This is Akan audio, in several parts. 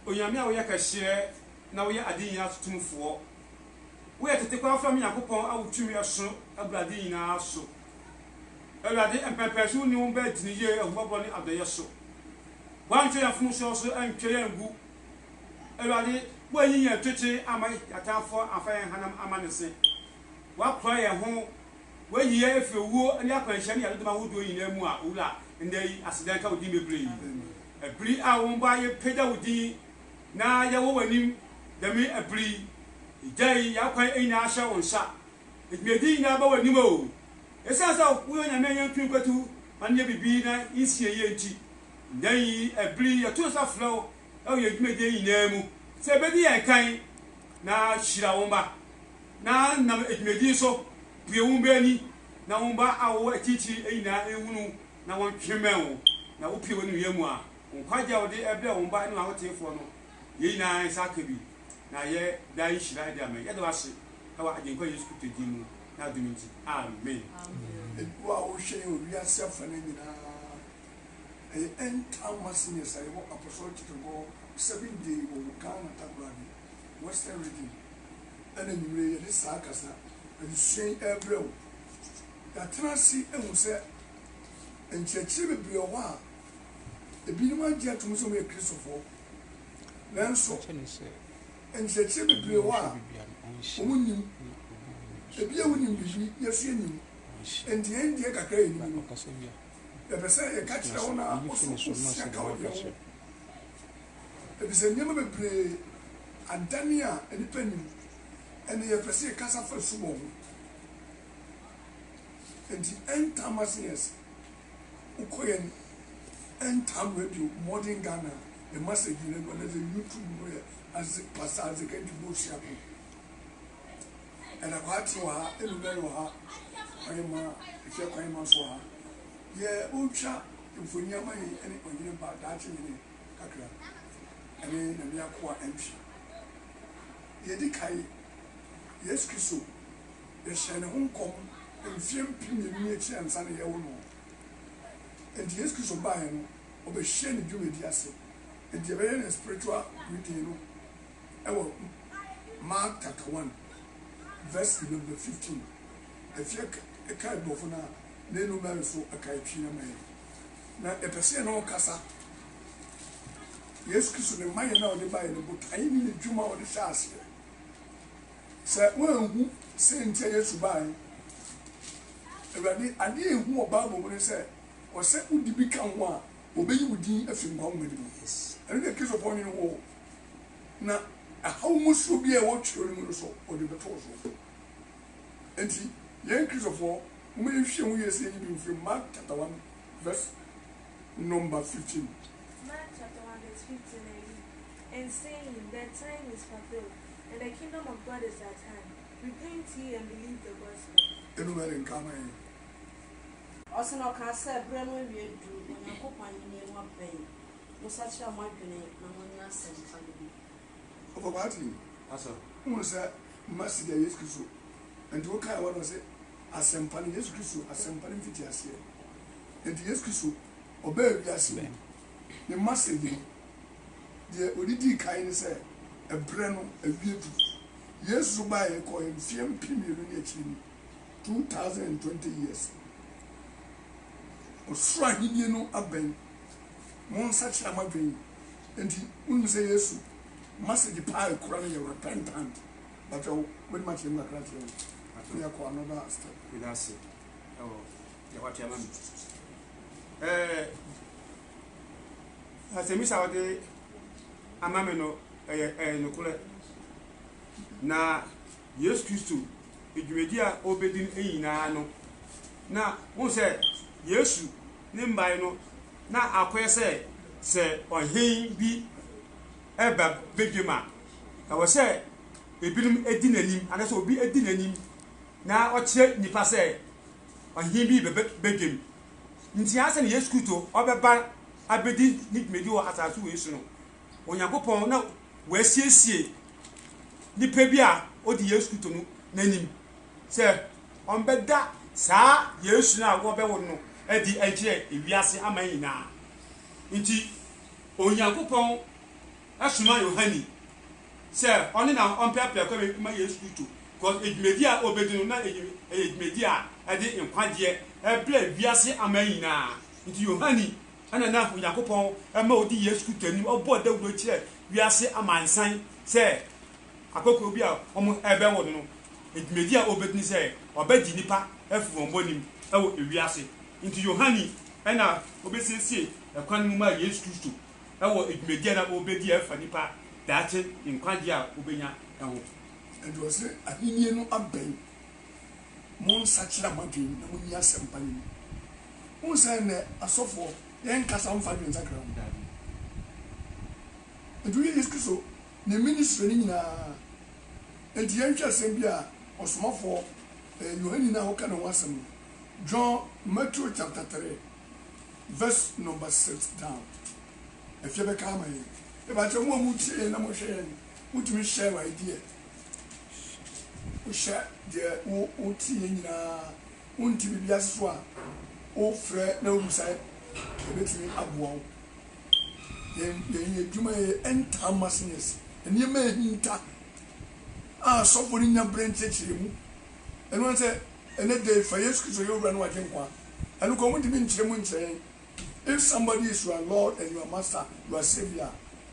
Oyamia we yakashire na we adi nya tutumfo we tete kwa fam yakopon awutumi aso abrade nyina aso awurade empepesu ni wo ba diniye ahubabo ni adoye so wanche yafunu so antwe yangu awurade wo yinya twete amai atafo afayan hanam amanese wa kwa ye ho we yiye efewu ani akwanhye ne yadoma wodo nyina mu a wula ndai accident ka wodi mebre ebri a won ba ye peda wodi na ya wo wanim dami abri ijai ya kwan ina asha wonsa edmedi na ba wanim o esasa wo nya men yan twinkwatu anye bibi na isie ye nti dan abri ya to sa flow e ye edmedi ina mu se bedi ya kan na shira womba na na edmedi so bie womba ni na womba awo atichi ina ehunu na won twemel na wo pie wonu yemu a nkwaja wo de ebe womba ni awo tefo no ye na sakabi na ye dai shira de ame ye do ase kawa ajenkwa Yesu Kristo mu na duminti amen wa o she o wi ase afana nyina enta masine sai wo apostle Chicago 7 day wo Ghana tabrani western region ana nyimre ye de sakasa ensuin ebrew da transi ehuse enchechi bibio wa ebinom agye atum sɛ wɔyɛ kristofo nanso nkyerɛkyerɛ bebree wɔ a wɔn nim ebi a wɔnim bibi yɛso yɛnim nti yɛn deɛ kakra yɛ nim no yɛpɛ sɛ yɛka kyerɛ wɔn a wɔsua ka wɔn yɛn ho ebi sɛ nneɛma bebree adane a nipa nim ɛna yɛpɛ sɛ yɛkasa fa so wɔn ho nti ɛntam ase yɛs wokɔ yɛn ɛntam radio modern Ghana the message you know there's a YouTube where as pastor as get to go shop and I got to her and very well I am if you're quite much so yeah ucha if we near my any on about that in kakra and then we are quite empty yedi kai yes kiso the shine home come and film pin me and sunny no and yes kiso buy no obehye ne dwumedi ase and the very spiritual reading no ewo Mark chapter 1 verse number 15 if you kai bofo na ne no ba so akai twi na mai na epese na okasa Yesu Kristo ne mai na ode ba ne botai ni dwuma ode shaase se wanhu se ntia Yesu ba Ewurade ade ehu oba bo ne se o se udi bi kan ho a obeyi wudin afim kwa ngani mu ene de Kristo pon ni wo na ahaw musu bi e wo twere mu no so ode beto so enti yen Kristo fo mo yehwe hu yesi ni bi from Mark chapter 1 verse number 15 Mark chapter 1 verse 15 and saying that time is fulfilled and the kingdom of God is at hand. Repent ye and believe the gospel. enu mere nkama yin Osino ka say bre no wie du Onyankopon ni enwa ben musachi amadwene na wonya asem fani of party Asa. who say message Yesu Kristo and wo kai wa no say asempa ni Yesu Kristo asempa ni fiti ase and Yesu Kristo oba bi ase the message the odidi kai ni say ebre no awie du Yesu ba ye ko enfiem pimiru ni akiri 2020 years osura hidie no aben mon sachi amadwen enti unu say Yesu message pa ekura no ye repentant but when much in that we are called another step With us. Oh, ya watu ya mami. Asemisa wade amame no no kule na Yesu Kristo edwumedi a obedin eyina no na wo se Yesu ne mbae no na akoye se ohin bi eba bedwema na wo se ebinim edi nanim ana se obi edi nanim na okire nipa se ohin bi bedwem nti ase ne Yesu Kristo obeba abedi nitmedi wo asasu we su no Onyankopon na wasiesie nipa bi a odi Yesu Kristo no nanim se onbeda saa Yesu na wo bewo no edi agye ewiase amanyina nti Onyankopon asuma Yohani se oni na onpepe ko ma Yesu Kristo because edwumedi a obedi no na edwumedi a edi nkwaje ebre wiase amanyina nti Yohani ana na Onyankopon ma odi Yesu Kristo anim obo dawuro kire wiase amansan se akoko obi a omo ebe wo no edwumedi a obedi ni se obedi nipa afu wonbonim ewo ewiase nti Yohani ana obesiesie ekwan mu ma Yesu Kristo ewo edwumedi na obedi afa nipa dache nkwaje a obenya ewo and was say ahini no aben mon sachira madwen na mun ya sempani mun say ne asofo yen kasa mfa dwen sakra mu dadi and we Yesu Kristo ne ministry ni nyina and yen hwa sem bia osomafo Yohani na hoka na wasem John Matthew chapter 3 verse number 6 down if you be come here e ba che mo mutie na mo hwe mutumi share idea o share de o tie nyina unti bibia so a o frɛ na o musai e betumi aboa yen dwuma e enta masines eni ma hinta a so for nya brand chechire mu eno se ene de fa Yesu Kristo yo bra no agye nkwa eno ko mutumi nkyere mu nkyere If somebody is your Lord and your Master, your Savior,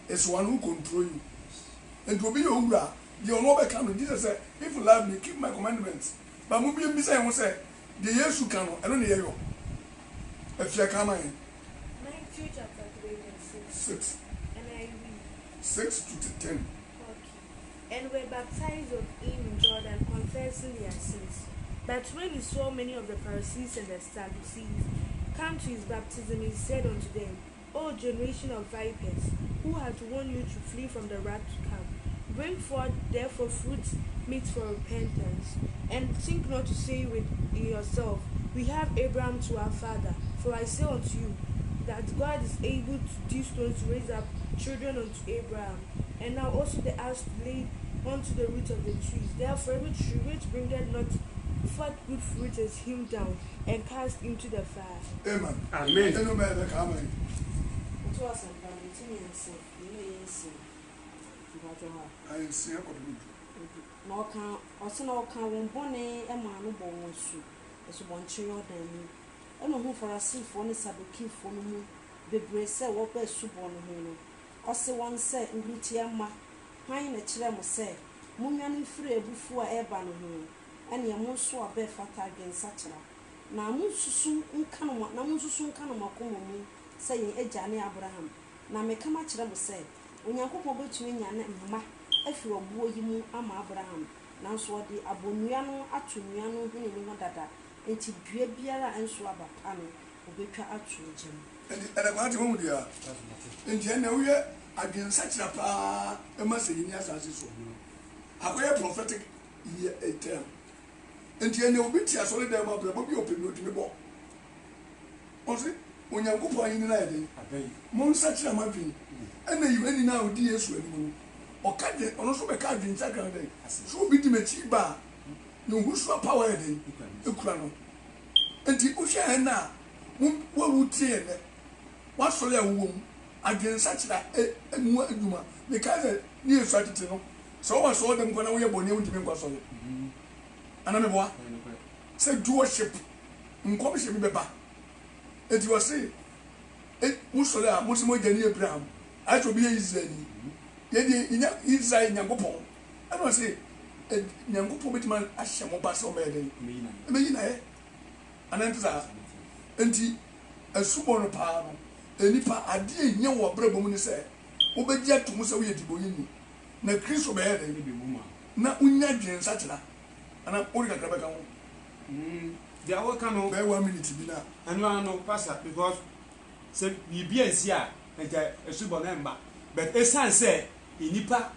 it's one who control you. And to be your Ura, the Lord can. Jesus said, if you love me, keep my commandments. But when you say, the years you can, I don't hear you. If you come in. Matthew chapter 3 verse 6. And I read. 6 to 10. Okay. And were baptized of him in Jordan, confessing their sins. But when he saw many of the Pharisees and the Sadducees come to his baptism, he said unto them, O generation of vipers, who hath warned you to flee from the wrath to come? Bring forth therefore fruits meet for repentance, and think not to say within yourself, We have Abraham to our father. For I say unto you, that God is able to these stones to raise up children unto Abraham. And now also the axe laid unto the root of the trees. Therefore every tree which bringeth not forth good fruit is hewn down and cast into the fire. Amen. Amen. Amen. It was a valentine and say, I see a good. No can also no can when bonnet and man born soup. As one chair than me. I know who for a sea for any sabuki for no the brace say what best soup on him. Also one said, Ngutiama, pine a chilamo say, Munyan free before air ban him, and your most so a bear fat against such a. Now, Musu Canoma, Namusu Canoma Como, saying a Johnny Abraham. Now, make a match them say, when you go between your name, ma, if you are boy, you am Abraham. Now, so the Aboniano, Atuniano, who in one dada, and to Biara and Swabba Pano, or Baker at Jim. And I want to move there. In January, against such a pa, a massive in as is so. I wear prophetic year a term. And January, which has already done my baby open to the ball. Also, when you go for any night, Mon such a mapping, and then you any now, dear swim, or cut it, or also a card in second day. So be the cheap bar. No, who's your power then? The crown. And the Usha now, what would say that? What for a womb against such that a more human because near strategy. So I saw them when I was born to be solid. Another one said, do worship in commission. It was say, it was so that most more than Abraham. I should be easy. Yet, inside Yangopon. I don't say, Yangopo with man as Shamopas or Mary. I mean, and enter a suborn power. Nipa ade nya wo brabo mu ne se obegya to mu se wo yedibo yini na Kristo be yede ni be mu na unya dwen sa kira ana ori kakra be ka ho they are working on be 1 minute bi na and no pastor because say we be ansi a nja esubo na mba but esan say nipa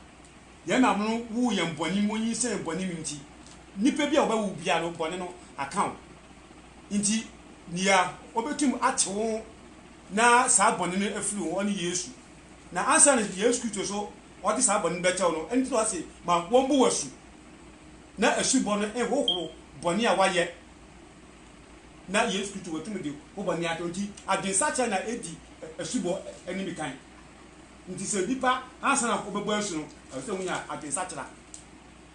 ye na mu wu ye mboni mu yin say mboni minti nipa bi a oba wu bia no bone no account nti nia obetum achewo na saa bɔne no afiri wɔn ne Yesu na ansa na Yesu Kristo so ɔde saa bɔne bɛkyɛw no ɛnti ɔse ma wɔn bo wasu na asubɔ no ɛhohoro bɔne a wayɛ na Yesu Kristo wɔtum de wo bɔne ato nti adensakyɛ na edi asubɔ anim kan nti sɛ nipa ansa na ɔbɛbɔ asu no ɛsɛ wonya adensakyɛ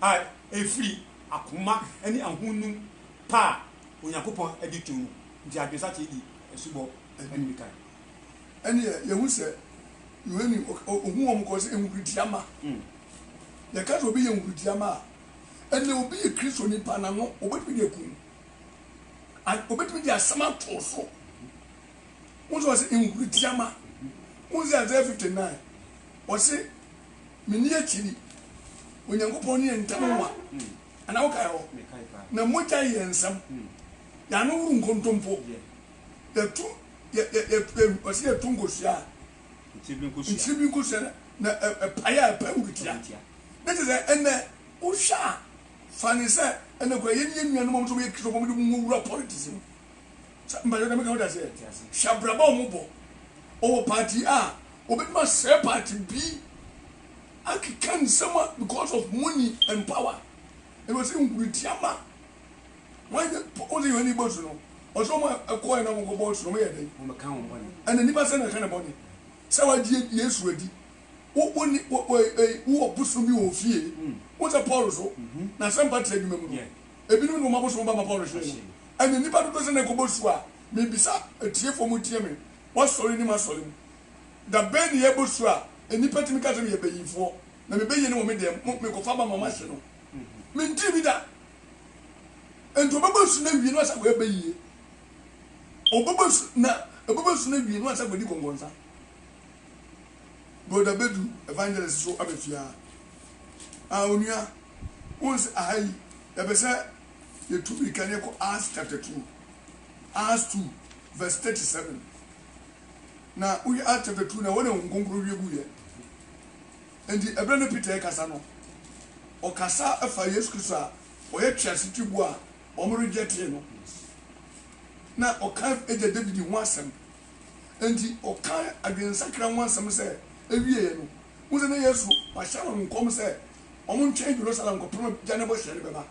a efiri akoma ɛne ahonum pa Onyankopɔn adi tu nti adensakyɛ di asubɔ anim kan and you say, you any who cause in Gutiama. The cat will be in Gutiama, and there will be a Christian in Panama, or what will you do? And obey me, there are some also. What was in Gutiama? Who's there 59? Was it Minia Chili? When you go pony and Tamawa, and I'll go. Now, what I and some. There are no room control. The two. Was here Tungusia. Chibukusa, a paya pengutia. That is and Usha. Fanny said, and the Guayanian and to make more politics. Somebody never said, Shabrabo Mubo. Or party A, or it must say party B. I can somewhat because of money and power. It was in Gutiama. Why only any person? Or someone acquiring a boat from here, and the Nibasan kind of body. So I did yes ready. What who puts from you of fear? What's a policy? Now some parts say, remember, a bit of Mabos from Mama policy. And the Nipa doesn't go Boswa, maybe a tear for Mutiamin. What sorry, my sorry. The Ben Yabusra, and the petty mechanism you're paying for. Now, the baby, no, medium, make a farmer, my master. Mean, TV that. And to Bubbles, no, you know, I will be ye. Oh, Bubbles, now, a Bubbles, no, you know, I will do one. But the bedroom, evangelist, so up if you are. Unia, once I, ever said, you took the Canadian Acts chapter 2, Acts 2, verse 37. Now, we are chapter 2, now, when I'm going to go here. And the Abraham Peter Casano, or Cassa, a fire scusa, or a chassis to bois, or more jetino. Now, or kind of a deputy wants them. And the or kind against Sacram wants some say, every year. Wasn't a yes, my shadow come say, I won't change the Rosalam Copro, Janabo Shanababa.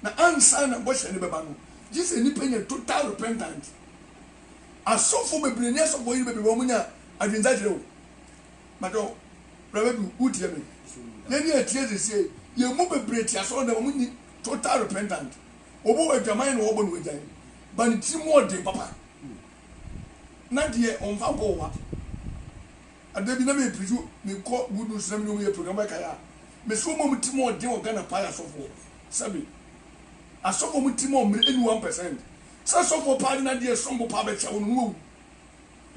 Now, unsigned and Bosch and Babano, just any penny total repentant. I saw for my brilliance of boy, baby Romania, I didn't that you. Madame, Rabbi, would hear me. Then you tears to say, you move a bridge, I saw the woman total repentant. Over a German woman with them. But it's more than Papa. Not yet on Vagoa. And there be no presume me call good some new program like I am. Miss Woman Timor Demo Gana Paya so for Sabi. I saw Woman Timor in 1%. So for pardon idea, some public on room.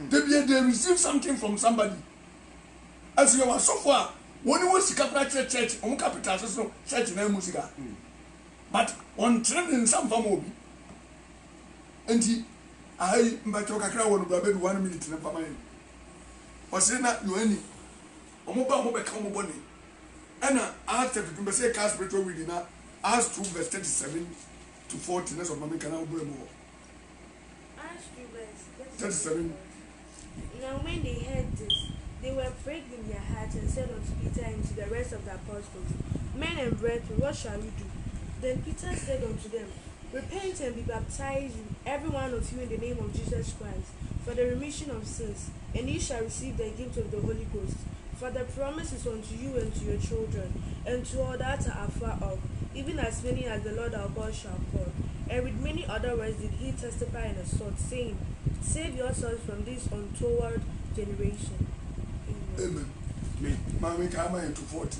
They receive something from somebody. As you are so far, when you was to church, on capital, so church in Musica. But on trend in some family. And I, but your cacao would have 1 minute in a family. Was it not you any? Omoba come body. And after the say cast spiritual reading, Acts 2 verse 37 to 40. That's what Mamma can now bring more. Acts 2 verse 37. Now when they heard this, they were afraid in their hearts and said unto Peter and to the rest of the apostles, Men and brethren, what shall we do? Then Peter said unto them, Repent and be baptized, every one of you, in the name of Jesus Christ, for the remission of sins, and ye shall receive the gift of the Holy Ghost. For the promise is unto you and to your children, and to all that are afar off, even as many as the Lord our God shall call. And with many other words did he testify and exhort, saying, Save yourselves from this untoward generation. Amen. Mammy, come into 40.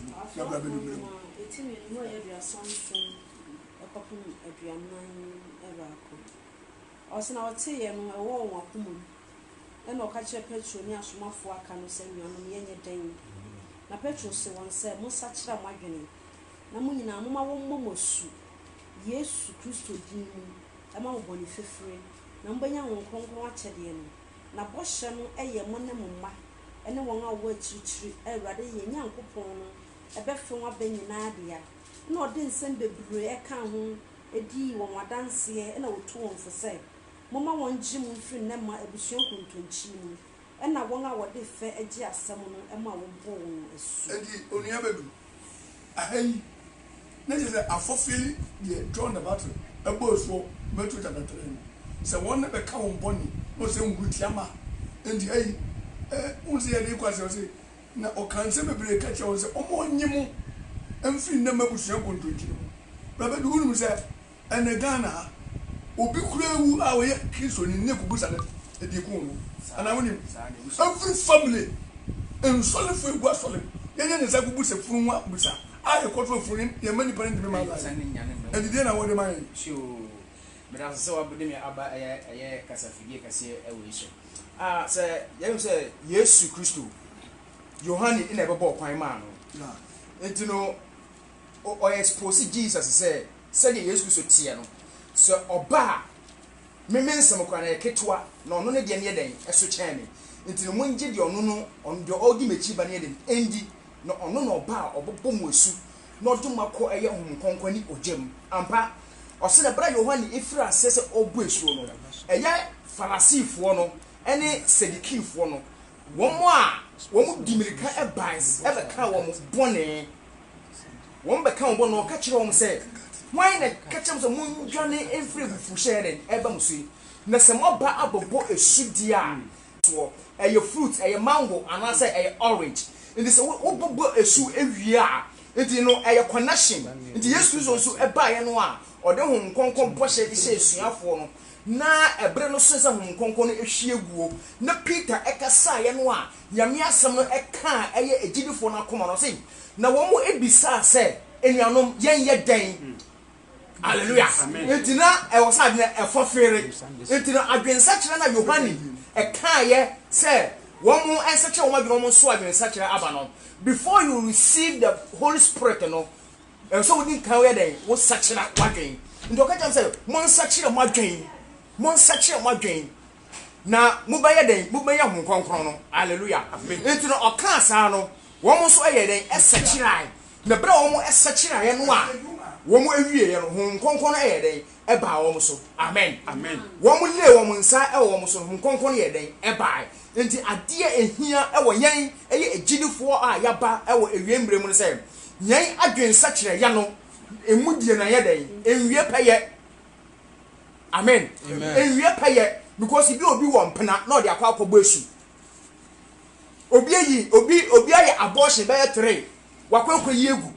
Ɔsena ɔte yɛ no ɛwɔ wɔn akoma mu ɛna ɔka kyerɛ Petro ne asomafoɔ aka no sɛ nnuanom yɛnyɛ dan na Petro se wɔn sɛ monsa kyerɛ mo adwene na mo nyinaa moma wɔmmɔ mo asu Yesu Kristo din mu ɛma mo bɔne fefere na mbɛnya wɔn kronkron akyɛdeɛ no na bɔhyɛ no ɛyɛ mo ne mo mma ɛne wɔn a wɔwɔ akyirikyiri Awurade yɛ Nyankopɔn no ɛbɛfɛ wɔn aba nyinaa deɛ na ɔde nsɛm bebree ɛka ho edi wɔn adanseɛ ɛna wotu wɔn fo sɛ Mama won jim mfiri na ma ebusua kontonchi mu na won a wode fe agi asem no e ma wo bo won asu edi onua bedu ahai na je say afofili de John the Baptist ebo so Matthew chapter 3 se won na be ka won boni no se ngutiama endi ai unse ya de kwase se na okanse bebre ka che won se omo nyimu mfiri na ma ebusua kontonchi mu baba du unu se ene Ghana obi kurewu a we Kristo ni ne kubusa de ediku no ana woni every family en sole fu egu asole yenye ne sa kubusa funwa busa aye kotro funin ye mani parent me mala and dey na wo de man sure me da se wa bode me aba aye kasafidie kase ewe so se yem se Yesu Kristo Yohane ina bebo kwan ma no enti no o expose Jesus se Yesu Kristo tie no so oba memensem kwa na ketwa na ono ne de ne den eso kyane nti mo ngi de ono no on de odi mechi ba ne den endi na ono no oba obobo mo asu na odumako eye hum konkwani ogem ampa ose na bra Yohane efira sese obo esu no eye farisifo no ene sedikifo no womo a womo dimirika ebans ebeka womo bone won beka womo no ka kire womo se why na catchem so mun dwane every fu share eba musu na se moba abobo esudi a to eye fruit eye mango anase eye orange ndi se obobo esu ewie a ndi no eye connection ndi Yesu so eba ye no a ode hu nkonkon boshe bi se esuafo no na ebre no so se hom konko no ehwie guo na Peter ekasa ye no a nyame asem no eka eye egidifo no akoma no se na wo mo ebisa se enuanom yen ye den hallelujah entina e wo sa de efo fere entina adwensa kire na Yohane eka ye se wo mo ensa kire wo ma bi wo mo so adwensa kire aba no before you receive the Holy Spirit no so we can we den wo sakira wadwen ndo ka jam say mon sakira madwen na mubaye den mubaye ho konkron no hallelujah enti no oka sa no wo mo so eye den esakira na bra wo mo esakira ye no a wo mo awie ye no ho konkron no eye den e ba wo mo so amen wo mo le wo mo nsa e wo mo so ho konkron ye den e ba enti ade ehia e wo yen eye egidifo a yaba e wo ewiembre mu no say yen adwen sakira ya no emudie na ye den enwie peye amen enwie peye because if you obi won pena na odi akwa akọbọ esu obi aye abortion be 3 wakwa yi egu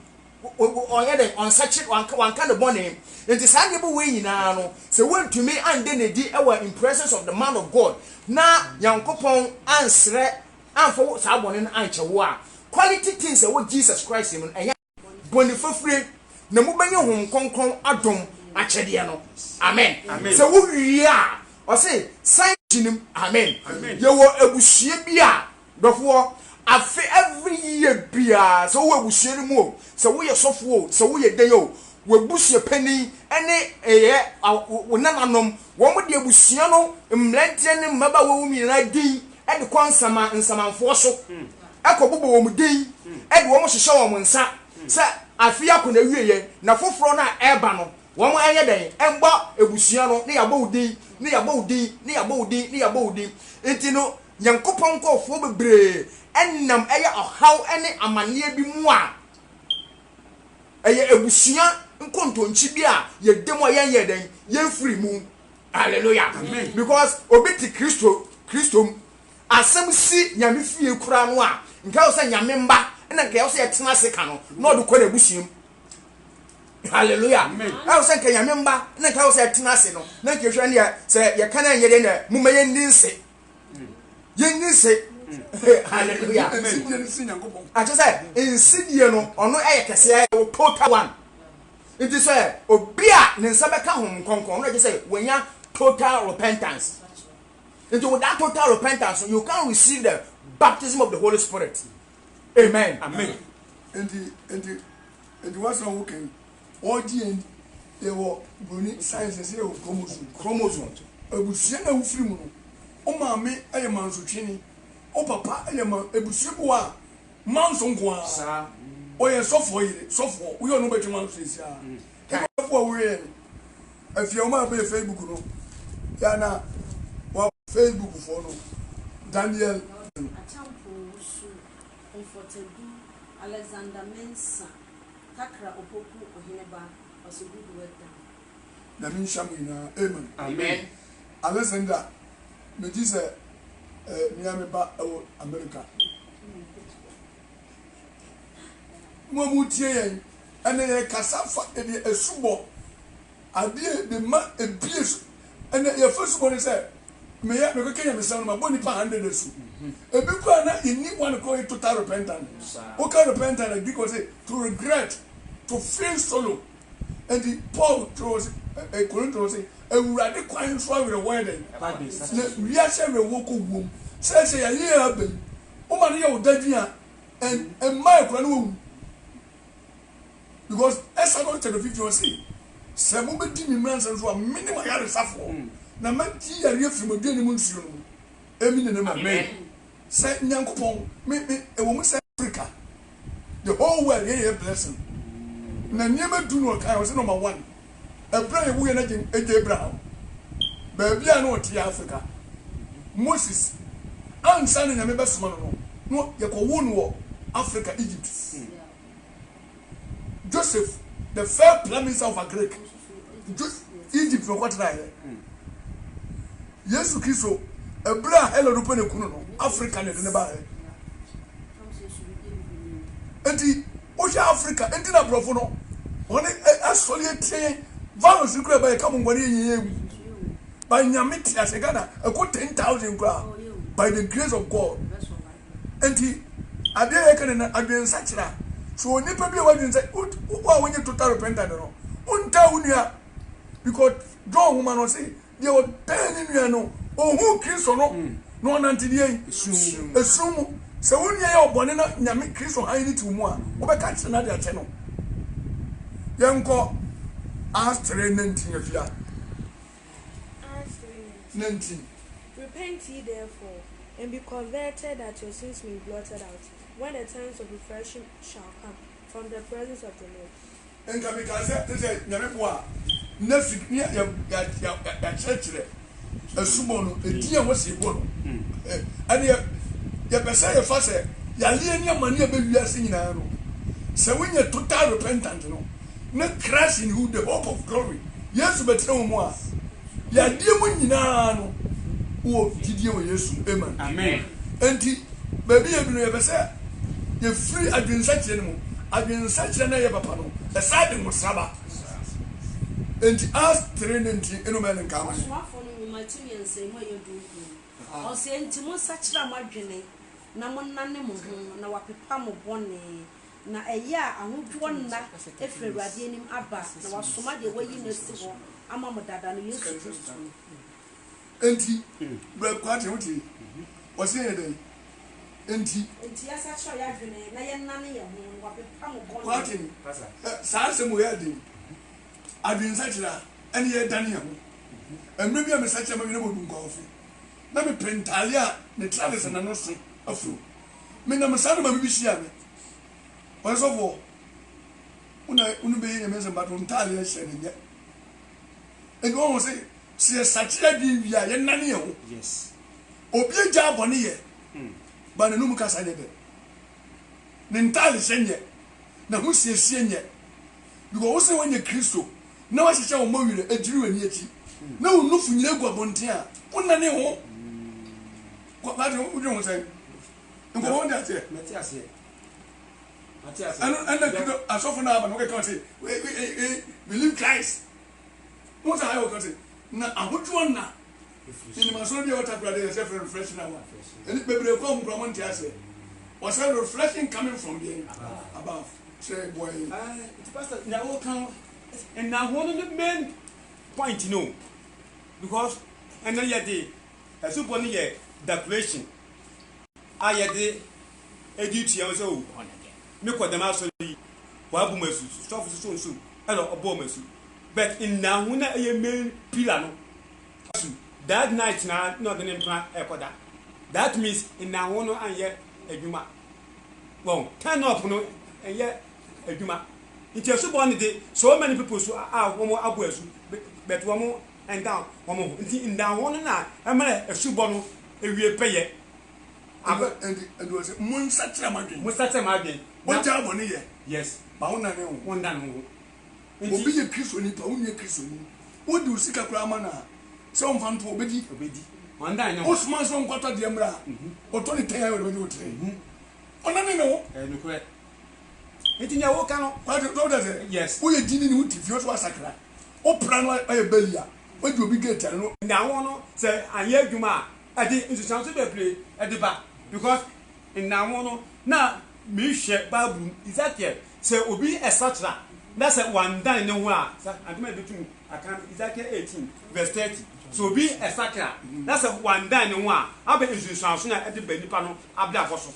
onye den on search wanka the born nti saa de bo we nyina no se wantumi ande na di ewa in presence of the man of God na yankopon ansre amfo saa born no anchewo a quality things e wo Jesus Christ no eya bonifafre na mubanye hom konkon adom achede no amen se wo wi a o say sign jinim amen ye wo ebusue bi a dofo afi every year bia so wo ebusue ni mu o se wo ye sofo o se wo ye den o wo ebusue pani ene eye wonananom wo mo de ebusue no mlante ne mmaba wo mi na din e de kwansama nsamanfo so ekobobo wo mu din e de wo mo hyehyɛ wo mo nsa se afi akona wieye na foforo na eba no wo mo anye den embo ebusua no ne yabo udin ne yabo udin enti no yankopon ko fo bebre ennam eye ohaw ene amane bi mu a eye ebusua nkontonchi bi a ye demo ye den ye free mu hallelujah amen because obiti Kristo asem si nyame fie kura no a nka wo se nyame mba ena nka wo se yetena se ka no na odu ko na ebusuam hallelujah amen I say kan nyame mba na nka wo se yetena se no na nka hwa ne se ye kana nyede na mumma ye ndinse hallelujah amen I just say insidie no ono eye kese total one it is say obi a ne nsa beka hom konkon no just say wenya total repentance. Into with that total repentance, you can receive the baptism of the Holy Spirit. Amen. Amen. And the what's not working. All the end, they were running science and chromosome. A busiana who free moon. O mammy, I am man suchini. O papa, I am a busibua. Manson qua. O a software. We are no better man says. If your man be a Facebook, Yana. Facebook for no Daniel Achampo su comfortable Alexander Mensa Takra Opoku Ohineba was a good word. Na min shamina amen amen Alexander me dise Miami ba America mo mutie yen ene kasafa ene esubo ade de ma ebiesu ene ye Facebook ne say me ya me kenya me sound ma boni pa 100 su e bi kwa na inni one call total repentance o ka repentance because to regret to feel solo and the Paul throws a Corinthians say ewurade kwan so awere word na we are say we wo ko wom say ya ye abe o ma ne ya odadua and my kwan wo because Exodus 50 say se mo be di mi man so a minimum ya resafo na manti ya rie from aduane mu nsuo no emi ne ma amen say nyankopon me e wo mu say Africa the whole world here blessing na niema du no kai was number 1 Abraham wo ye na Abraham ba bia na oti Africa Moses ansa na nyame besoma no ye ko wo no Africa Egypt Joseph the fair prime minister of a Greek Egypt for what right Yesu Kristo ebra hello do pene kunu no Africa ne ba enti o ja Africa enti na brofo no one asole tie violence kura ba ka mo ngwani yin by Nyamiti as a Ghana, I got 10,000 by the grace of God. And he, I didn't again such that. So when you probably went say, when you total repentant, because John woman was saying, they were 10 in you, oh, who kills or no, until the assume. So when you are born in a Yami Christ or I need to more, over catch another channel. Young call, ask 19 if you are 19. Repent ye therefore, and be converted that your sins may be blotted out, when the times of refreshing shall come from the presence of the Lord. And can be said, Yamipua, next year, your church, a summon, a dear was a one. And your Messiah first, your money, baby, are singing. So when you're total repentant, not crash in who the hope of glory. Yes, but no more. Ya dear one, oh, did you, yes, amen. Amen. And baby, you say, you're free against such animal, against such an ayapano, a side of Musaba. And ask training in a man and come. My team and say, what you do. I'll say, Timon such a margin, Namon Nanimo, now a pipamo bonnet. Na eya ahudwo na efre rade anim aba na wasoma de wayi na sigo amamo dada no Yesu Kristo enti bra kwate wuti wose ye dey enti asa cho ya dwene na ye nane ye ho wapepa mo bon kwate sa asemu ya dey adwin sachira ene ye dane ye ho emre bi am sachira ma bi na bodun kwa ofi na me pentalia ne travis na no so afro me na mesana ma bi hia me what's of war? Unu be in a mess about Ontario sharing yet. And one will say, see a such a via, Yanani. Yes. Obey job on here. But the Numuka said it. Nintali senior. Now who says senior? You go also when you're Christo. Now I shall move you a Jew and yet. No, no, for you go bontia. One name. What would you say? And go on that here. And I saw for now, but okay, country. We believe Christ. What are your country? Now, I would want now. In my son, your type of refreshing now. And it may be a common common tiase. Was a reflection coming from the above? Say, boy, it's pastor. Now, come and now one of the main point, you know, because and then yet the a super year declaration. I had the duty also. Me kwa dem asori wa bu masu stop so hello obo masu but in na hu na e main pillar no that night na no the name plan ekoda that means in na hu no anye adwuma well turn up no anye adwuma it is so born dey so many people so wo abo asu but wo mo and down wo mo in na hu no na e mara asu bo no ewie peye and was Munsatra Magin. What job on here? Yes, Bauna, one done. Be a Christian, only a Christian. What do you seek a cramana? Some fun to obey. One dine, most months on quarter the Ambra, or 20 10 when you train. Oh, no, and correct. It in your walk out. What does it? Yes, we are dealing with if yours was sacra. Oh, Prana, I belly. What do you get? Now, say, I hear you, ma. I did into something to play at the back because in now, now. Me share Bible is that here. So obi etc. That's a one done no one. And me between I can Ezekiel 18 verse 30. So obi etc. That's a one done no one. I be instruction at the benipa no abda akoso.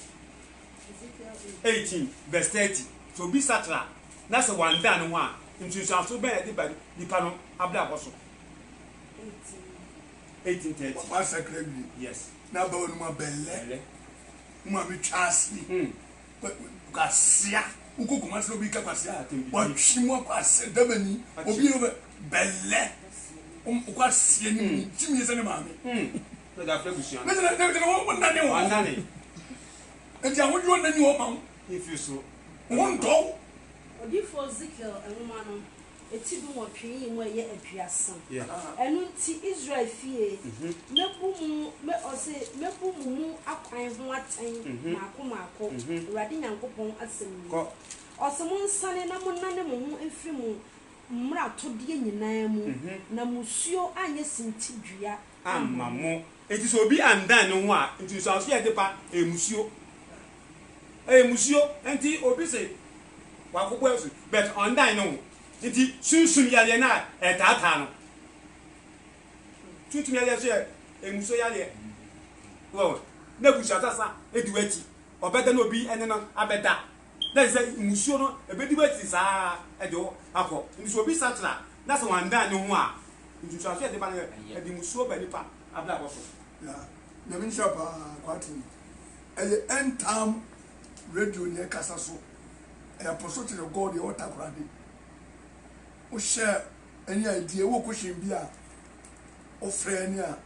18 verse 30. So obi etc. That's a one done no one. Instruction be at the benipa no abda akoso. 18:30. What sacred? Yes. Now ba no ma belle. Mo bi twasi. Kwasia uko kuma se obi ka kwasia wa twimo kwasia dabani obi no belle kwasia ni timi se ne maame na da flebusia na wo nane wo nane enti awodwo nani wo ma if you so won do odi for Ezekiel enuma no eti bi wo twi mu ye aduasa enu ti Israel fie mebu mu akwan ho aten maako urade nyankopon asem ose mo nsane na mo nane mo ho efiri mu mmra todie nyinaa mu na musuo anye sintidua amamo enti so obi andan no ho a enti so aso ye de pa emusuo enti obi se wa kokwo asu but andan no enti sunsun yale na etata no tutu yale so emusuo yale wo na busha sasa ediwati obeda no obi ene no abeda na say musuo no ebedi wati saa edo akọ enti so obi satra na so andan no ho a enti so aso ye de pa edi musuo ba nipa abla boso ya na min shapa kwatin end time radio ne kasa so apostle to the god the water kurade o share any idea wo ko shin bia o frɛ ni a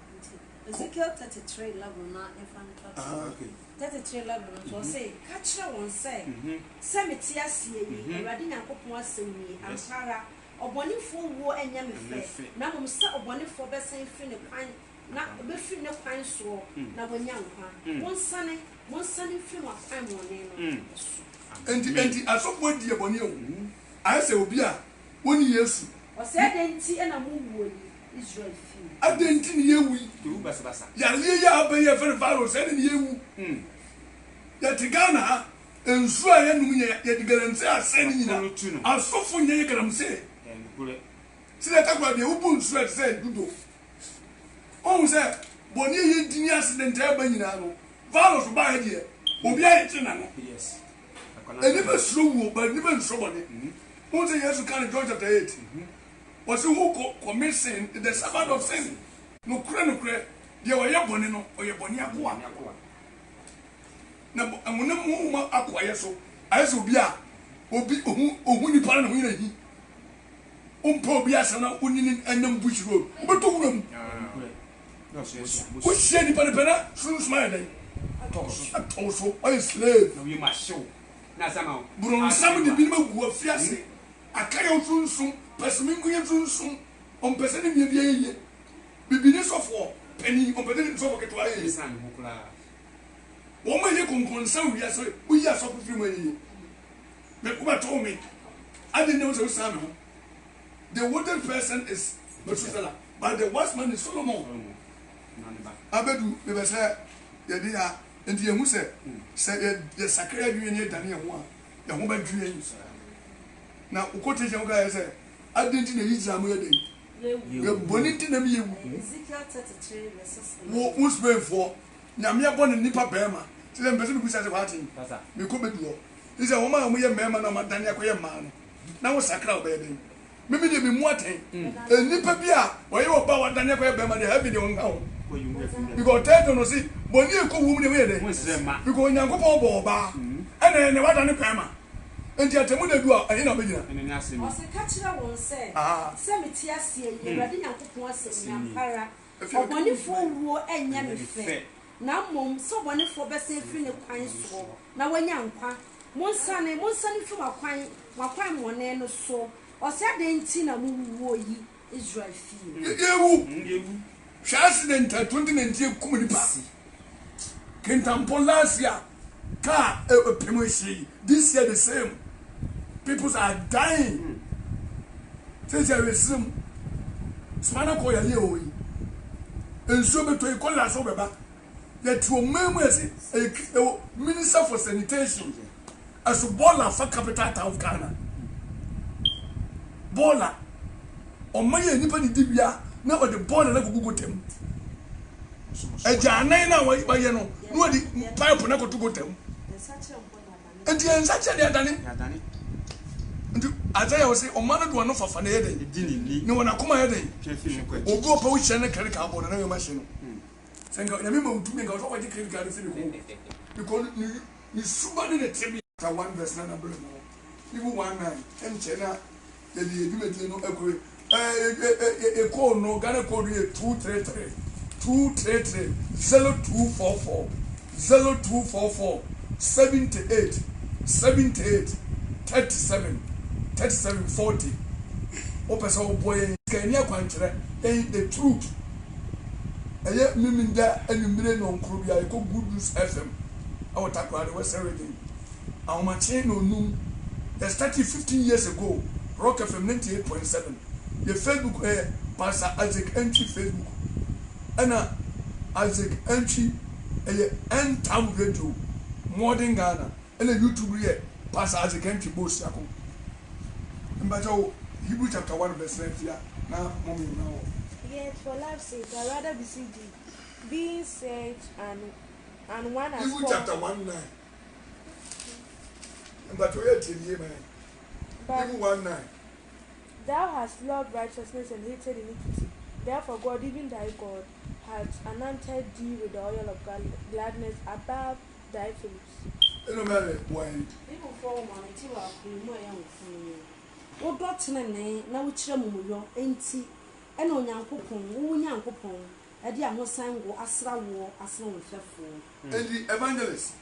Ezekiel 33 level na infant okay 33 level so say catch one say semeti asie yi awade nyankopon asemi ampara obonifo wo enya mefe na mom se obonifo besen fi ne kwan na be fi ne kwan so na wonya nkwa monsane fi ma kwan mo ne no enti asofo die boni o ayi se obi a woni Yesu o se denti na mo wo ni Israel fi adenti ni yewu tu basa ya ye abaye fer faro se ni yewu ya tigana ensu a yenum nya ya digaranse ase ni nyina asofo nya ye garamse sile takwa de ubu nsu a se dudo o se boni ye dini accident e ba nyina no faro so ba he de obi a ye na no yes eni be slow but ni be nso boni o se Yesu kan John chapter 8 was who commit sin the servant of sin no kure de o ye boni no o ye boni akoa na amuna mu ma akoa ye so ayeso obi a obi ohun ni para na hu yi umpo obi asana unini enam bush road obeto wuram ko she ni para para sun smile dai also I slave no you must show na sama buron sam de bi ma gu afiase akaya sunsun pesmingu ye sunsun on pesani mi bia ye bibini sofo pani on pesani sofo keto aye san hukula wo ma ye konkonsa wi aso uyi aso firi mo ye me kuma to me ade ne wo san ho the wooden person is Methuselah but the wise man is Solomon abedu me be say ye dia enti ye hu se ye sakra dwie ne dane ye ho a ye ho ba dwie na ukote je nga ye se adenti na Israel mo ye den ye boniti na mi ye Ezekiel 33 verses wo usbe for nyame abon nipa bema ti le mbese bi sase kwatin me ko beduo ti se wo ma mo ye mema na madane akoye ma no na wo sakra obeden mimi de mi mu aten nipa bi a wo ye oba wadane akoye bema de habi de won ha because tell no see boni e ko wum de we de because nyankopon bo oba ene ne wadane kwama enti atemu de du a ene na begina o se kachira won se semeti asie ye awade nyankopon asemi ampara obonifo wo enya mefe na mom so bonifo besen fi ne kwan so na wanya nkwa monsane fi makwan mone no so o se adenti na mu wo yi Israel fi yewu accident 2019 kumuni pa Kintampo last year car promotion this year the same people are dying since you resume smana ko ya ye oyi enso beto ikola so beba that you memu as a minister for sanitation as a baller for capital town of Ghana baller o maye nipa ni dibia na o de baller na gugu tem eja nan na wa ye no no di pipe na ko tugo tem enti en sache de adani nti azaya wose o manu do no fafa na ye de ni wona kuma ye de o go pa wo hye na kare ka bo na ye ma hye no senga ya me ma utumi nga so kwa ji kare ka fi ko because ni suba ni tebi ta 1 verse na bele mo even 1:9 en chena ye di edumete no ekwe ko no Ghana code 233 233 0244 0244 78 78 37 3740 opesa oboye kania kwankyere the truth eye miminda enumire no nkuru bia ko Good News FM awota kwade Western Region awmache no num they started 15 years ago Rock FM 98.7 ye Facebook Pastor Isaac Entry Facebook ana Isaac Entry End Time Radio Modern Ghana and YouTube here Pastor Isaac Entry boss yako mbacho Hebrew chapter 1 verse 9 here now mommy now. Yet for life's sake I rather beseech thee, being saved and one as Hebrew chapter 1:9 mbacho ye tie man. Hebrew 1:9 Thou hast loved righteousness and hated iniquity. Therefore God, even thy God, hath anointed thee with the oil of gladness above thy fellows. no matter why People fall on it to our young family. What got in a name, now which Ramuyo, ain't and on Yankopon, a dear no sign go Asra war, as no with and the evangelist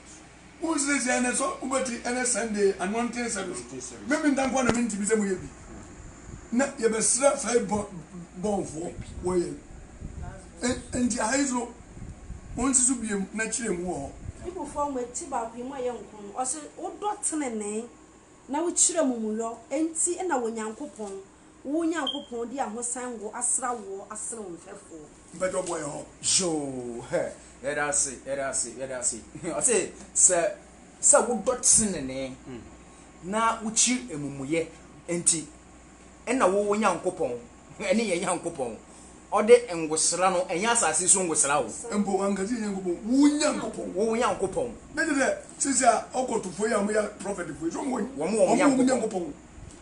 who says and so and Sunday and one day service maybe don't want to mean to be some na ye be sra fa bon fo wo ye and the eyes won to be na kire mu ho people form with Tiba Pima young or say, O dot in a name, now which Ramuyo, ain't see and a Wanyankopon, Wanyankopon, dear no sign go Asra war, Asra with better boy ho Jo, let us see. I say, sir, what got in the name? Now, which you a mumuye, enti, and a woman young coupon, any young coupon, or the and was Serrano, and yes, I see soon was Rao, and bo angazi young coupon better there since oko to for your prophet for one young coupon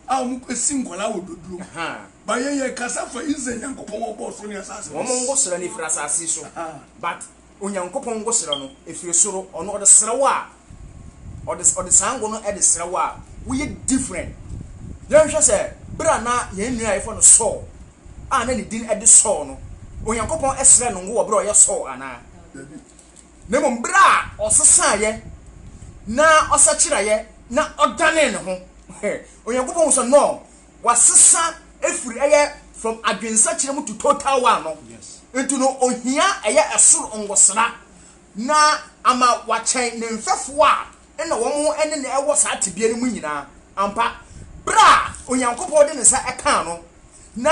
a single I would do by a casa for instance young coupon boss on your assassin one was Serrani for assassin, but when young coupon was Serrano, if you're sure or not the Serawa or the Sangono at the Serawa, we are different. Then she said, Brana, you for the soul. And then it didn't at the soul. When your couple is ran on go abroad, your soul, and I. Nemo bra or society na or satire na or done home. When your couple was no was sister every air from Adrian to total one. Yes. Into no on here a soul on was na ama watching name fefwa and no one more and then there was at to be a winner. Ampa bra when your couple didn't say a cano. Na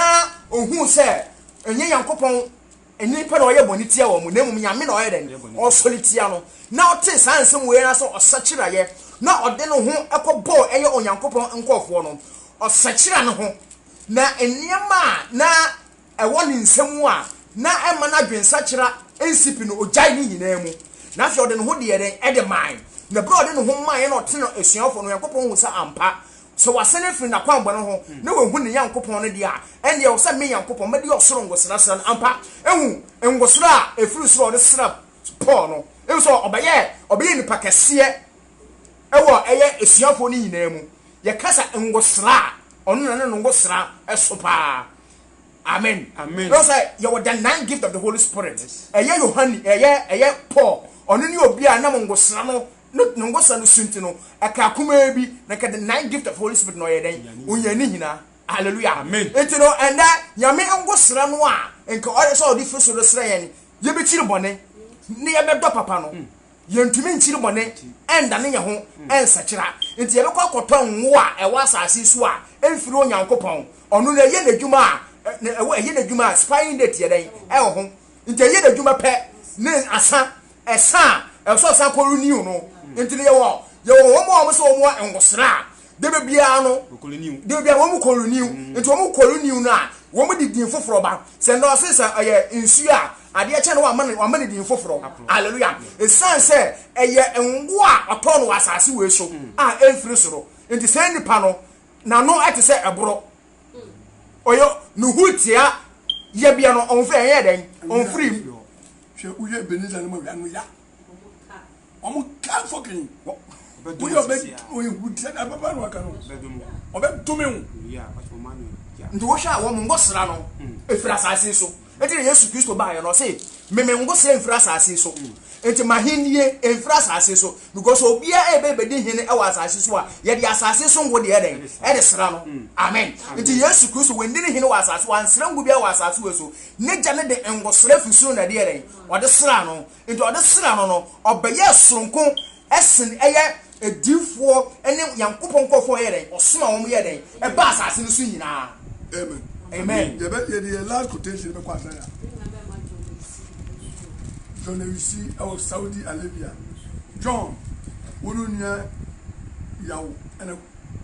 ohun se enye Yankopon enipa na oye bonitia wo mu nemu nyame na oye den o solitia no na o te sansem we na so osachiraye na ode no ho ekobo eye Onyankopon nkofo no osachira no ho na eniema na ewo ni nsemu a na ema na dwensachira ensipi no ojai ni nyina mu na afia ode no ho de den ede man na bro ode no ho man na ote no esuafo no Yankopon hu sa ampa so wasene free na kwamba no ho na wehu ne Yankopon no dia ende o se me Yankopon me de osoro ngosra sra ampa ehu ngosra efiri so o de sra Paul no e so obaye ni pakese ewo eye esuafo ni nyina mu ye kasa ngosra onu na ngosra esopa amen no say you were the 9 gift of the Holy Spirit eye Yohani eye Paul onu ni obi a na ngosra no no ngosa no sunti no aka kuma bi na ka the 9 gift of Holy Spirit no ye den onyani hina hallelujah amen etino enda nyame ngosra no a enka o so odi fiso do sra ye ni ye be chiri bone ne ye be do papa no ye ntumi nchiri bone enda ne ye ho ensa kira enti ye be kwa koto nwo a e wa asase so a emfiri Onyankopon onu na ye na dwuma a ye na dwuma spine date ye den e ho enti ye na dwuma pe ne asa esa e so sa ko renew no enti ye wo mo so mo ngosra de be bia no de bia wo mo ko renew enti wo mo ko renew na wo mo di din foforo ba se no se sa ye nsu a ade a che no wa mane din foforo hallelujah e san se eye ngo a oto no asase we so a emfiri soro enti se nipa no na no ate se eboro oyo no hutia ye bia no onfe ye den onfiri she uye beniza no ma wi anu ya omo kan fucking we are big we would say that papa no kan obe tume yeah but for man ndo wo sha wo ngosra no efira asase so enti Yesu Kristo ba ye no say me ngosra efira asase so enti mahinie efira asase so because obia ebe di hene e wa asase so a ye di asase so ngo de eden e de sra no amen enti Yesu Kristo we ndi hene wa asase wa nsra ngo bia wa asase we so ne gya ne de ngosra fisu na de eden o de sra no enti o de sra no no obeye soronko esen eye edifoɔ ɛne Yankopɔn nkɔfoɔ yɛ dɛn ɔsoma wɔn yɛ dɛn ɛba asase no so nyinaa. Amen. Amen. The last quotation be kwasa ya. John Lewisi of Saudi Arabia. John, wonu nya yawo ana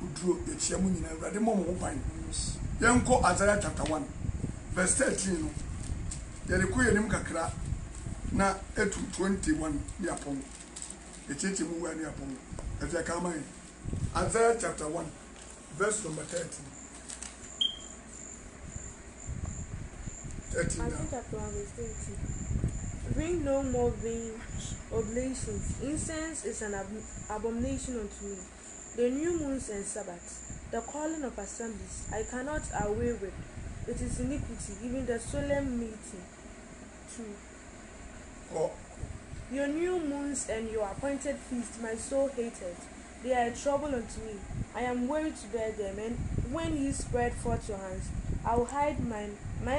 uduro etia mu nyina awurade mo mo ban. Yenko Isaiah chapter 1 verse 13 no. Yele ko yenim kakra na etu 21 ni apon. Echeche mu wa ni apon. Etia kama Isaiah chapter 1 verse number 13. Isaiah chapter 1 verse 13. Bring no more vain oblations. Incense is an abomination unto me. The new moons and Sabbaths, the calling of assemblies, I cannot away with. It is iniquity, even the solemn meeting too. Oh. Your new moons and your appointed feasts, my soul hated. They are a trouble unto me. I am weary to bear them, and when ye spread forth your hands, I will hide mine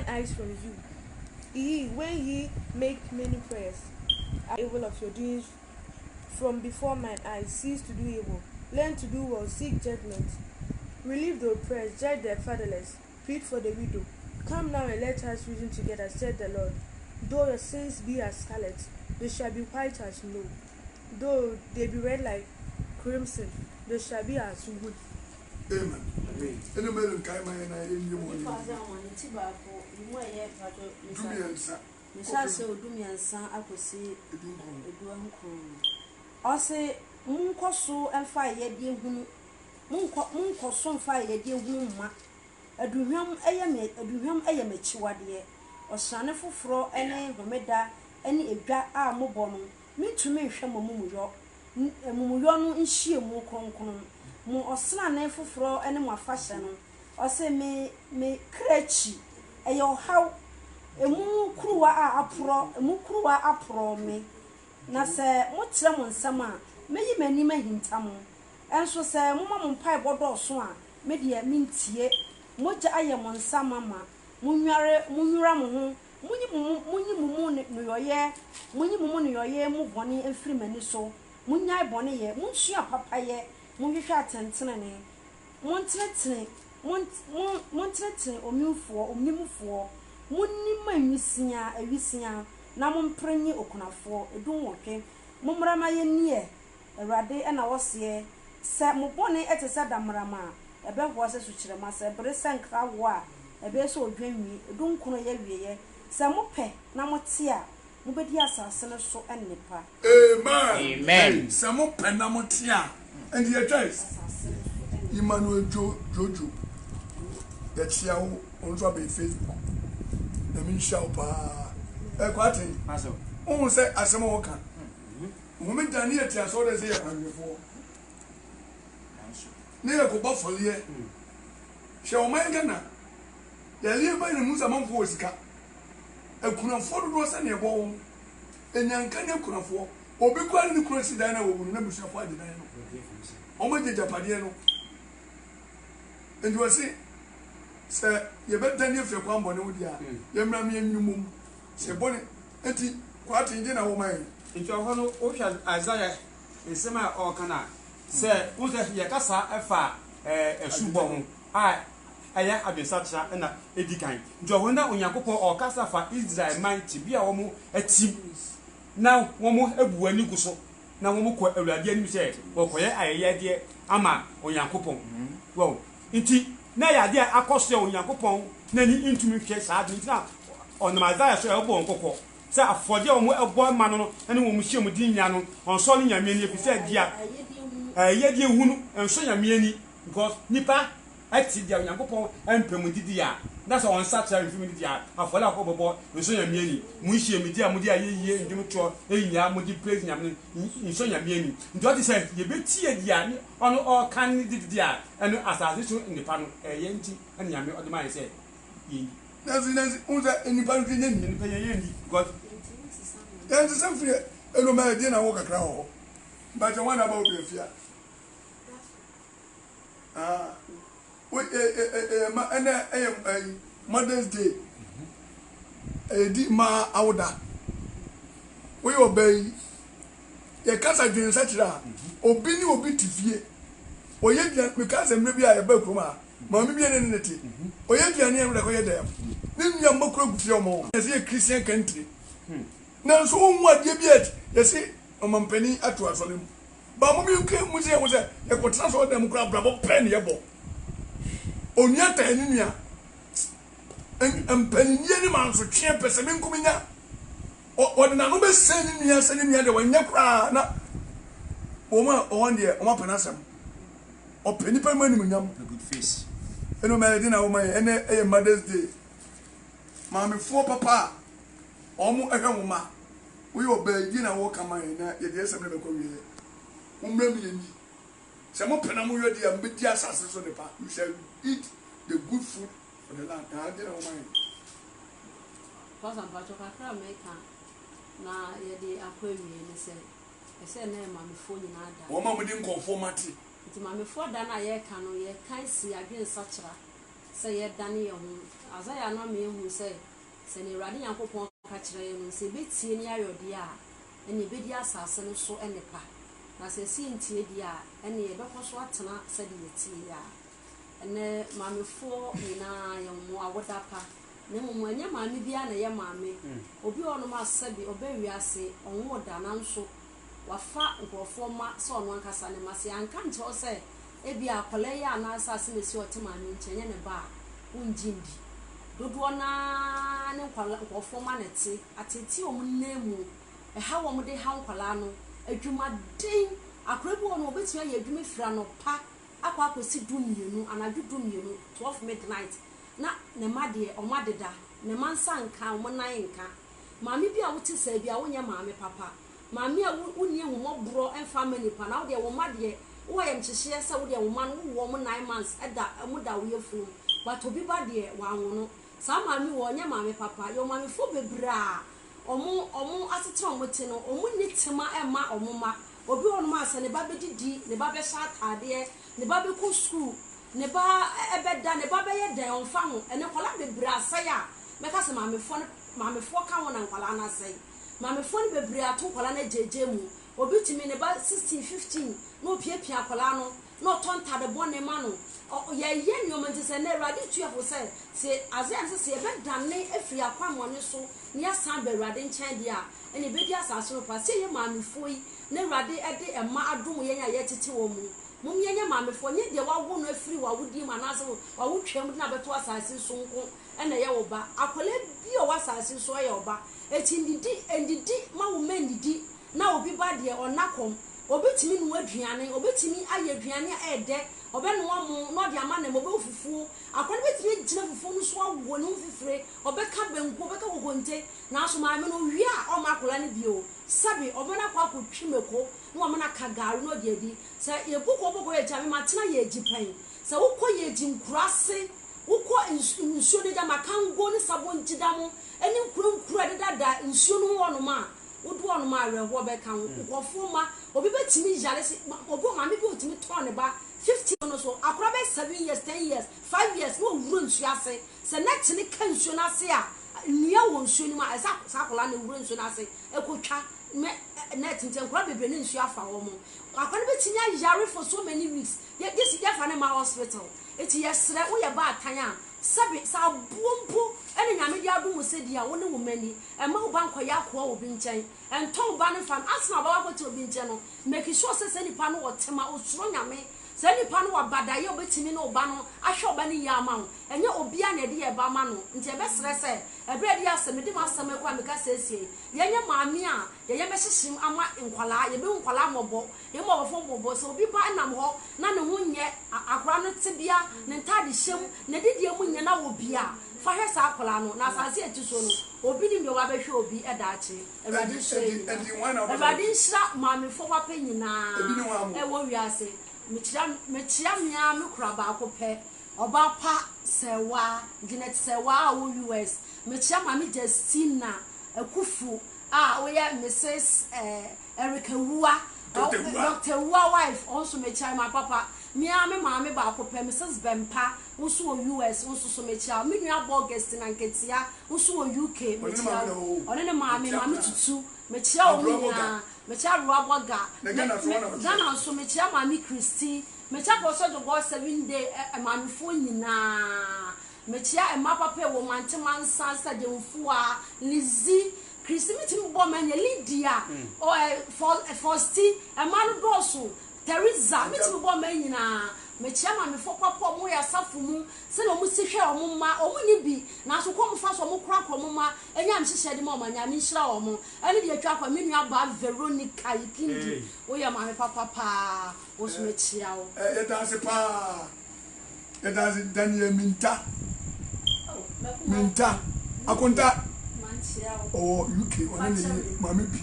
eyes from you. When ye make many prayers, evil of your doings from before mine eyes, cease to do evil. Learn to do well, seek judgment. Relieve the oppressed, judge the fatherless, plead for the widow. Come now and let us reason together, said the Lord. Though your sins be as scarlet, they shall be white as snow. Though they be red like crimson, they shall be as wood. Amen. Any man kai my na eni mo ni. Misase odumiansa akosi eduankron. Ose munkoso emfa yedie hunu. Munkoso emfa yedie hunu ma. Aduhwam eye mechiwade. Osane foforo ene homeda ene edwa a mobɔ no. Mitumi hwɛ momumuyo. Mumuyo no nhie mu kronkron. Mu osna na foforo ene mu afahye no. Ose me krachi eyo haw emu kuruwa apro me na se mo kire mo nsam a meyi mani mahintam enso se mo ma mo pai bodo so a me de mintie mo gya aye mo nsam ama munwura mo ho munyi mumu no yoye mu boni afiri mani so munyai boni ye munsua papa ye munhwehwe atentene ne montenetene omnimfo munni manwisia awisia na momprenye okunafo edun wotwe momrama ye nie awurade na wose se mobone etese damrama ebeho se sukyerema se bere sankra wo a ebe so odwanwi edun kono ye wieye se mope na mote a mobedi asase ne so ennepa. Amen. Se mope na mote a and your choice Emmanuel Jojo that she on Facebook. The min shout pa quatin. Almost say as a mocha. Woman Daniel tells all the say before. Never go buffalo here. Shall my gana? The live by the Musamon Forska. A kuna for was any bone. And young can you kuna for? Or be quite in the crossy diner will never shall find the dino. How much did Japadiano? And you will see. Sir, you better than if you're one bonnet, you mammy and you mum. Say bonnet, empty, quite in dinner, woman. If your honor, Ocean Isaiah in summer or cana, sir, who's a Yakasa a far a shoebone? I have been such an edicine. Johanna Unyakopo or Casafa Israel mind to be a woman at sea. Now, one more a bueniguso. Now, one more a radiant say, or where I hear Ama Unyakopo. Well, indeed. Na ya dia akose Onyankopon na ni intumi hwe saad ni na on Isaiah so ebo nkokọ se afode o mo ebo ma no ene wo mu hye mu din nya no onso ni nyame ni efise dia ye dia hunu enso nyame ni because nipa ati dia Onyankopon empem didi a that's on satire film didi a afode akobobo enso nyame ni mu hye mu dia mu dia ye ndum to eyinya mu di praise nyame enso nyame ni ndo ti se ye betie dia ni ono all can didi a eno asase so nipa no ye nti ene nyame odema se ye Nancy, unza anybody in the God. There's something a no man didn't walk a crowd, but the one about the fear. Mother's Day, a deep ma ouda. We obey ye kasa dwen sa kira obi ni obi tifie oye dwan me kasa mre bi a ye ba kroma ma me bi ne ne ti oye dwan ne mre ko ye dem ni nua makro gufie omo ye se Christian country na so onwa de bi et ye se omampani ato asolem ba mo mi nke mu se ye ko tra so dem kra brabo pen ye bo onua ta ni nua empani ni man so twe pese me nkuminya o na no be se ni nua de wanya kra na o ma on de o ma penasem o peni pe mani munyam good face eno ma de na o ma ene e Mother's Day ma me fo papa o mu ehwe wo ma wo yo ba gi na wo kama na ye de esem ne be ko wie wo mra mi ni se mo pena mo yo de am be di asase so ne pa you shall eat the good food for the land na de na wo ma Because I'm part of America. Na ye de akwa wie ne se na ma me fo nyina da wo ma mo de conformity nti ma me fo da na ye ka no ye kan si adwen sachira se ye da ne ye hu azaya na me hu se ne rade yankopon ka kire ye no se betie ni ayode a ene bedi asase no so ene pa na se si ntie di a ene ye bekọ so atena se de yetie ya ene ma me fo nyina ye mu awoda pa ne mu anya ma me bia na ye ma me obi ono ma sabi obewi ase onwo da na nso wafa nkofo ma so ono ankasa ne mase anka nche o se ebi akola ya na asase ne si otema ne nchenye ne ba unjindi dodo na ne nkofo ma ne ti ateti o munemu e ha wo de ha nkwala no adwuma den akrebu ono obetia ya adwuma fira no pa akwa akosi dumienu anadwu dumienu 12 midnight na ne made o madeda ne mansa nka o nan nka maami bi a wote sa bi a wonya maami papa maami a wonni ehumobro emfa manipa na wo de wo made wo yem kyehye sa wo de wo man wo mo 9 months eda mo da wo yefunu but obi ba de wa wono sa maami wo nya maami papa yo maami fo bebra omo atete omo ti no omo ni tema ema omo ma obi ono ma se ne ba bedidi ne ba be sha atade ne ba be ko school ne ba ebeda ne ba be ye den onfa ho ene kola bebra saya meka se maami fo ka wona nkwala na sei maami fo ne bebra to kola na jeje mu obi timi ne ba 16 15 no piapia kola no no tonta de bone ma no ye nyoma nti se na Awurade tuafo se azia se be danne afiri akwamo ne so ne asan be Awurade nchen dia ene be di asase no pa se ye maami fo yi na Awurade ede ema adom ye nya ye tete wo mu mum ye nya maami fo nye de wa wo no afiri wa wodi ma na se wa wo twam na beto asase so nko ene ye wo ba akola bi o wasase so ye wo ba eti ndidi ma wo mendidi na obi ba de onakom obi timi nu aduane obi timi aye aduane ede obe no amu no de ama na mo be fufu akwani betimi gina fufu no so awo no fifire obe ka benku obe ka gogonte na so ma me no wi a o ma akola ne bio sabi obe na kwa kotwimeko no o ma na kagaru no de adi se ye boko ye jame matena ye gipan se wukọ ye jinkurase wukọ nsuo de da makango ne sabon jidamo eni nkuru de da nsuo no ho no ma wodu ono ma awe ho be kan nkofo ma obi betimi yare se obi ma me bi otimi ton ne ba 50 no so akora be 7 years 10 years 5 years no wuru nsuo ase se net ne kan nsuo na ase a nia wo nsuo ni ma esa sakola ne wuru nsuo na ase ekotwa me net nten kora bebre ne nsuo afa wo mo akora betimi yare for so many weeks ye this ya fa ne ma hospital eti yesre wo ye ba atan a sabi sa bombo ene nyame di adu musedi a woni wo mani e ma wo banko ya ko wo bi nchen enton ba ne fan asna ba wa ko to bi nchen no make sure se nipa no wo tema osuro nyame se nipa no wa badaye obetimi no ba no ahwe oba ni ya ma wo enye obi a na de ye ba ma no nti e be sere se ebre di asem de ma asem ko ameka sesie yenye maami a ye be hyehim ama nkwala ye be nkwala mobo ye mo bofo mobo se obi ba nam ho na ne ho nye akora no tibia ne ntade hyem ne didie mu nye na wo bia fa hwe sa akola no na asase etuso no obi ni mbe wa be hwe obi edaache Awurade hwe Awurade nhira maami fo papa nyina e wo wiase mechia mia me kura ba akopɛ oba pa sewa ginet sewa wo US mechia maami Justina Akufu a we ya Mrs Erica Wua Dr. Wua wife also mechia my papa mia me maami ba akopɛ Mrs Bempa usu wo US usu so mechia me nua August na nketia usu wo UK mechia one ne maami tutu mechia o nya mecha ruaboga Ghana Ghana so mecha mami Christy mecha poso do go 7 day manfo nyina mecha ema papa wo manteman sansa de mfua Lizzie Christy metim bo manya Lydia o Fosti ema no doso Teresa metim bo manyina mecha mami fo papa mo ya safu mu se no mu si hwe o ma o mu ni bi na so ko mu fa so mo kura ko mo ma enya mhyehyɛ de mo ma nya me hyira o mo ene de atwa kwa me nua ba Veronica Ikindi o ya mami papa pa o so mechia o dance pa Daniel Minta akonta manchia o UK onene mami bi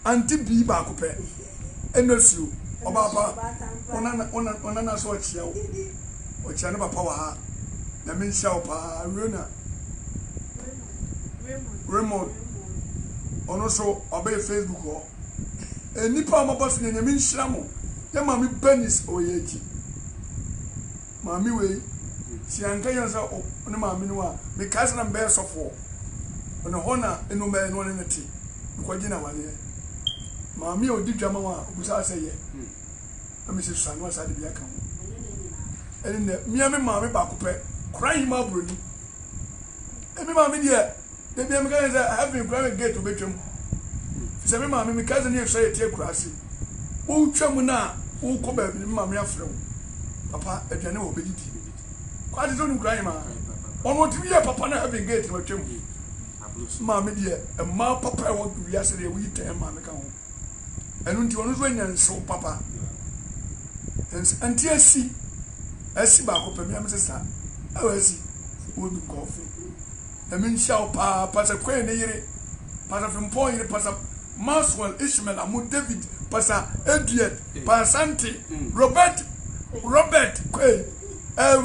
anti bi ba ko pe enosu Obaba, ona na so chia o chia ne papa wa ha na me nsia o pa Raymond ono so obey Facebook ho enipa mo boss ne me nsia mo ya mami Benis oyeji mami we si anka yan sa ne mami no a me kase na be sofo ono hona eno me no ne ti ko gina wale mami odi dwama wa obusa seye ami se sanwa sa de bia kan eni ne miame mami ba ko pe kran ma broni emi mami de bia me kan say have been private gate obetwam se me mami me kaze ne so yetie kurase wo twam na wo ko ba bi mami afrew papa aduane wo bedidi kwa de zonu kran ma ono ti bia papa na have been gate obetwam mami de ma papa wo wiase de wi ten mami kan ho enu nti onu so nyanso papa anti asi ba ko pemi am sesa awasi wo du kofi na min shaw pa pasa kwen ne yire pasa fimpo yire pasa Maxwell Ishmael amu David pasa Edward Pasante Robert kwen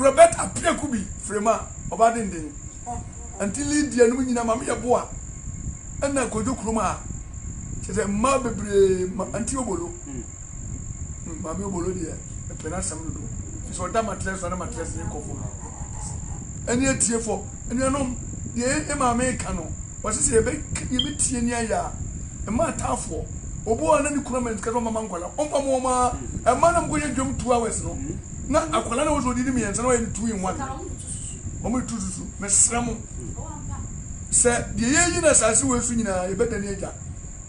Robert Apiakubi frema obadenden anti Lydia no nyina mama ye boa na kojo kroma se ma bebre anti obolo mami obolo dia pena sam do so da matres na matres ne kofo eni etie fo eni anom ye e mami ka no wose se be tie ni aya e ma tafo obo na ni comment ka mama nkwala ompa mo ma e ma na mko ye dwom 2 hours no na akwala na wo so di mi yensa na ye 2 in 1 omo tutusu mesram se de ye yi na sase wo su nyina e beda ni eja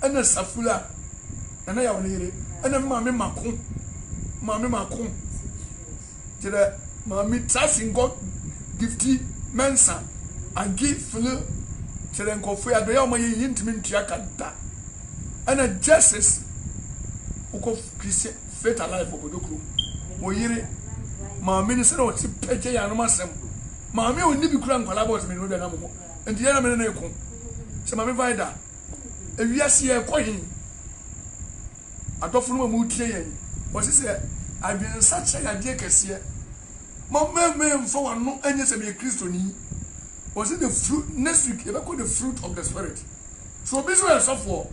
ena safula ena ya woni yire ena mami makon jere mami trusting God gifty mensa and give flu jere nkofu ya do ya mo yi ntimi ntua kanta ena justice uko Christian faith alive obodokru mo yire mami ni se no ti peje ya no masem mami oni bi kura nkwala boss me no be na mo enti ya na me na ekun se mami vaida ewiase e kohin adofunu mu tie yen wose se adwen sache ya die kese mama mfo wano anye se be Kristo ni wose the fruit next week e be call the fruit of the spirit so be so for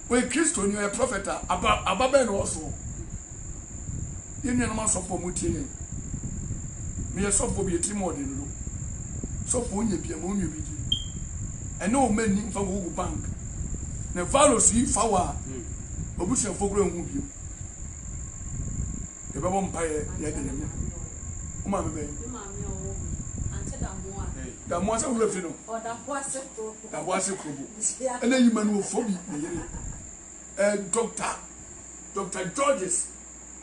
we Kristo ni a prophet ababa no so yen no ma so for mu tie yen me so for be timo de no so for onye bia mo onye bi di ene o mani mfa go bank na values yi fawa obusia fogro hu bio e babo mpaye ya de nyame o ma me ben ante da mo asa wo fi no o da bo ase krobo ene yi manu fobi ne yere Dr. Georges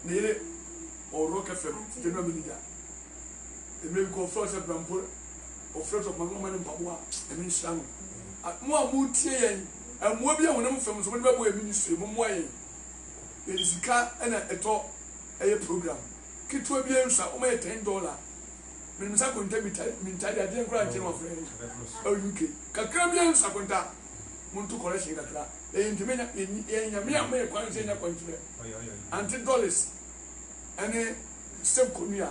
ne yere o rock fm general manager e me ko force brampo o friends of mama man mpaboa e me nshano mo amutie yen amwo bia wonam fam so be bo ministry mo moye elizika ena eto eye program kitwa bia nsa o ma $10 me sa konta mitadi ade nkura nche no frere o UK kakra bia nsa konta muntu collection kakra e ntimenya enya me am kwa nse nya kwantre $100 ene step konia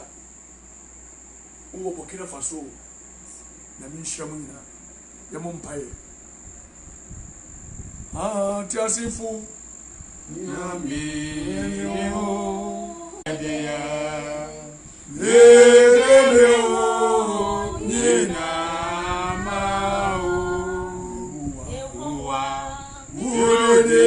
wo Burkina Faso na mi shamu nyina ya mo mpaye ti asifu Nyami o edeya nina ma o uwa urode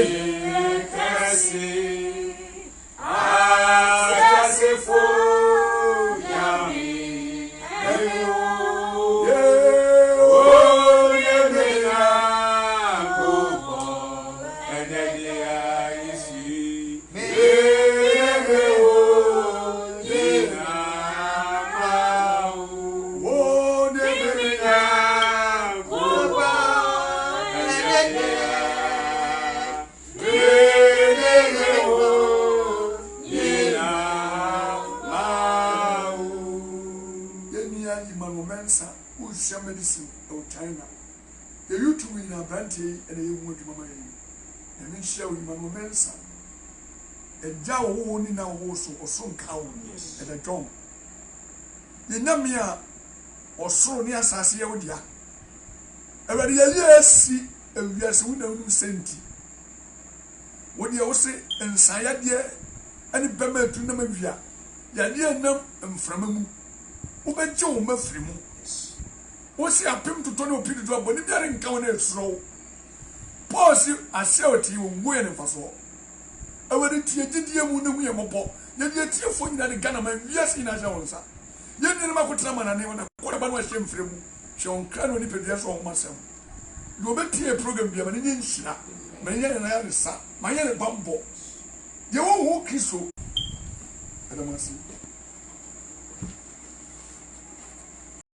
sia medicine o China the YouTube in abante and you want mama yi and then share with mama mensa and ja wo ni na wo so oso nka wo and the john ye na me a osoro ni asase ye wo dia awade ye yesi ewiase wo na unu senti wo dia wo se nsaya de ani bema tu na mawia ya de nam mframa mu wo be je wo mafiri mu wo si apem to no pidi do aboni biare nka wo na esro pause ase oti wo ngoye ne faso awade tie gidie mu na mu ye mobo ye die tie fo nyina de Ghana ma wiase ina ja wonsa ye ni ma ko trama na ne wona ko ba no ahye mfiri mu hye on kra no ni pedua so wo masem do be tie program bia ma ne nhyira ma ye na ya resa ma ye ne bambo ye wo ho Kristo adamasi